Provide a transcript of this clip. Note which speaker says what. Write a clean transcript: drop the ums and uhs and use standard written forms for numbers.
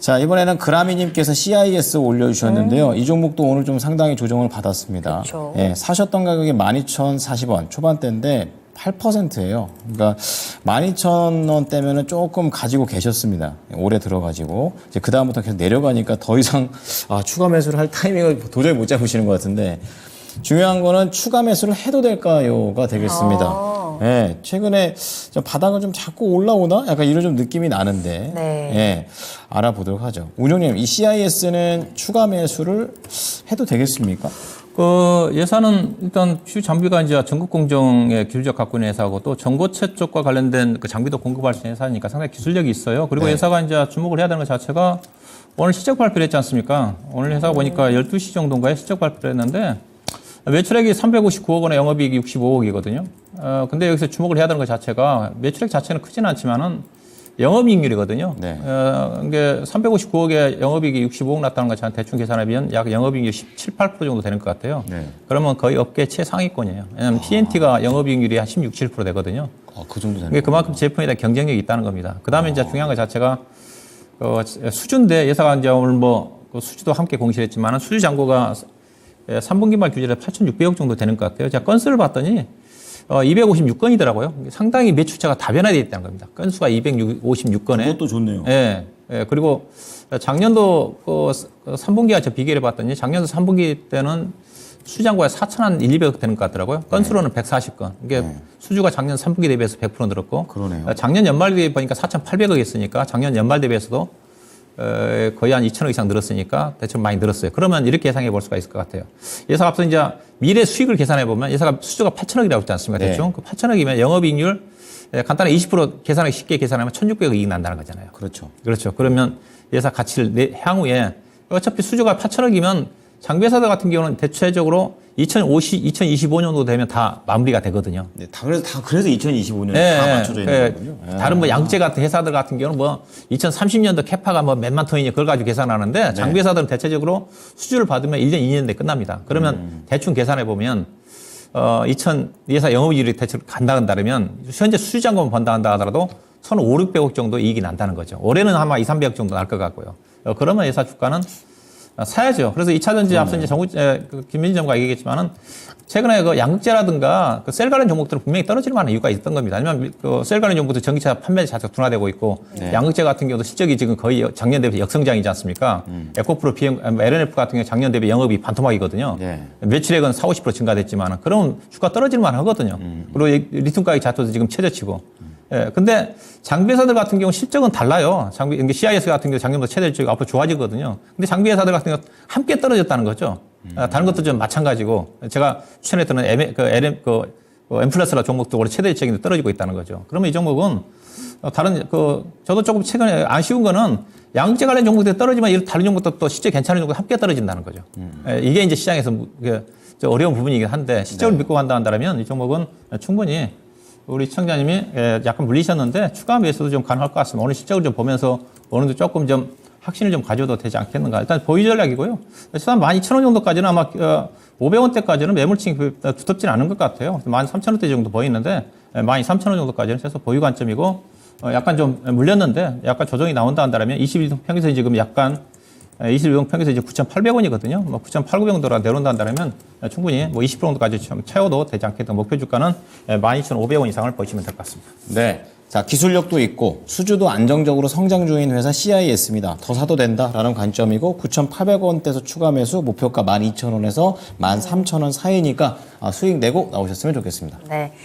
Speaker 1: 자, 이번에는 그라미님께서 CIS 올려주셨는데요. 이 종목도 오늘 좀 상당히 조정을 받았습니다.
Speaker 2: 그쵸.
Speaker 1: 예, 사셨던 가격이 12,040원 초반대인데 8%예요. 그러니까 12,000원대면은 조금 가지고 계셨습니다. 오래 들어가지고 이제 그 다음부터 계속 내려가니까 더 이상 추가 매수를 할 타이밍을 도저히 못 잡으시는 것 같은데 중요한 거는 추가 매수를 해도 될까요가 되겠습니다. 예, 최근에 좀 바닥을 좀 자꾸 올라오나? 약간 이런 좀 느낌이 나는데
Speaker 2: 네.
Speaker 1: 예, 알아보도록 하죠. 운용님, 이 CIS는 추가 매수를 해도 되겠습니까?
Speaker 3: 그 예산은 일단 주요 장비가 이제 전국 공정의 기술적 갖고 있는 회사고 또 전고체 쪽과 관련된 그 장비도 공급할 수 있는 회사니까 상당히 기술력이 있어요. 그리고
Speaker 1: 네.
Speaker 3: 회사가 이제 주목을 해야 되는 것 자체가 오늘 실적 발표를 했지 않습니까? 오늘 회사가 보니까 12시 정도인가에 실적 발표를 했는데 매출액이 359억 원에 영업이익이 65억이거든요. 근데 여기서 주목을 해야 되는 것 자체가 매출액 자체는 크지는 않지만은 영업이익률이거든요.
Speaker 1: 네.
Speaker 3: 이게 359억에 영업이익이 65억 났다는 것처럼 대충 계산하면 약 영업이익이 17, 8% 정도 되는 것 같아요.
Speaker 1: 네.
Speaker 3: 그러면 거의 업계 최상위권이에요. 왜냐하면 TNT가 영업이익률이 한 16, 17% 되거든요.
Speaker 1: 그 정도 되는
Speaker 3: 이게 그만큼 제품에 대한 경쟁력이 있다는 겁니다. 그 다음에 이제 중요한 것 자체가 수주인데 예사가 이제 오늘 그 수주도 함께 공시했지만 수주 잔고가 3분기 말 규제로 8,600억 정도 되는 것 같아요. 제가 건수를 봤더니 256건이더라고요. 상당히 매출처가 다변화되어 있다는 겁니다. 건수가 256건에.
Speaker 1: 그것도 좋네요.
Speaker 3: 예. 그리고 작년도 3분기와 저 비교를 해봤더니 작년도 3분기 때는 수장고가 4,200억 되는 것 같더라고요. 건수로는 140건. 이게 수주가 작년 3분기 대비해서 100% 늘었고.
Speaker 1: 그러네요.
Speaker 3: 작년 연말 대비 보니까 4,800억 했으니까 작년 연말 대비해서도 거의 한 2천억 이상 늘었으니까 대충 많이 늘었어요. 그러면 이렇게 예상해 볼 수가 있을 것 같아요. 예사가 앞서 이제 미래 수익을 계산해 보면 예사가 수주가 8천억이라고 했지 않습니까? 대충.
Speaker 1: 네.
Speaker 3: 그 8천억이면 영업이익률 간단하게 20% 계산하기 쉽게 계산하면 1,600억 이익 난다는 거잖아요.
Speaker 1: 그렇죠.
Speaker 3: 그렇죠. 그러면 예사 가치를 향후에 어차피 수주가 8천억이면 장비회사들 같은 경우는 대체적으로 2025년도 되면 다 마무리가 되거든요.
Speaker 1: 네, 그래서 2025년 다 맞춰져 있는 거군요.
Speaker 3: 다른 양재 같은 회사들 같은 경우는 2030년도 캐파가 몇만 톤이니 그걸 가지고 계산하는데 장비회사들은 대체적으로 수주를 받으면 1년, 2년 내 끝납니다. 그러면 대충 계산해 보면 예사 영업이익률이 대체로 간다면 현재 수주 잔고만 번다 한다 하더라도 1,500~600억 정도 이익이 난다는 거죠. 올해는 아마 200~300억 정도 날 것 같고요. 그러면 예사 주가는 사야죠. 그래서 2차전지 앞서 이제 김민진 전무가 얘기했지만은 최근에 그 양극재라든가 그 셀 관련 종목들은 분명히 떨어질 만한 이유가 있던 겁니다. 아니면 그 셀 관련 종목도 전기차 판매 자체가 둔화되고 있고 양극재 같은 경우도 실적이 지금 거의 작년 대비 역성장이지 않습니까? 에코프로 BM, LNF 같은 경우 작년 대비 영업이 반토막이거든요.
Speaker 1: 네.
Speaker 3: 매출액은 40~50% 증가됐지만은 그럼 주가 떨어질 만 하거든요. 그리고 리튬 가격 자체도 지금 최저치고. 예, 근데 장비회사들 같은 경우 실적은 달라요. CIS 같은 경우 작년보다 최저치고 앞으로 좋아지거든요. 근데 장비회사들 같은 경우 함께 떨어졌다는 거죠. 다른 것도 좀 마찬가지고 제가 추천했던 엠플러스라 종목도 올해 최대치인데 떨어지고 있다는 거죠. 그러면 이 종목은 저도 조금 최근에 아쉬운 거는 양극재 관련 종목들이 떨어지면 다른 종목도 또 실제 괜찮은 종목도 함께 떨어진다는 거죠. 이게 이제 시장에서 어려운 부분이긴 한데 실적을 믿고 간다 한다면 이 종목은 충분히 우리 시청자님이 약간 물리셨는데 추가 매수도 좀 가능할 것 같습니다. 오늘 실적을 좀 보면서 어느 정도 조금 좀 확신을 좀 가져도 되지 않겠는가. 일단 보유 전략이고요. 일단 12,000원 정도까지는 아마 500원대까지는 매물층이 두텁지는 않은 것 같아요. 13,000원대 정도 보이는데 13,000원 정도까지는 최소 보유 관점이고 약간 좀 물렸는데 약간 조정이 나온다 한다면 21등 평균선이 지금 약간 21등 평균선이 이제 9,800원이거든요. 9,800원 정도로 내려온다 한다면 충분히 20% 정도까지 좀 채워도 되지 않겠다. 목표 주가는 12,500원 이상을 보시면 될 것 같습니다.
Speaker 1: 네. 자, 기술력도 있고 수주도 안정적으로 성장 중인 회사 CIS입니다. 더 사도 된다라는 관점이고 9,800원대에서 추가 매수 목표가 12,000원에서 13,000원 사이니까 수익 내고 나오셨으면 좋겠습니다.
Speaker 2: 네.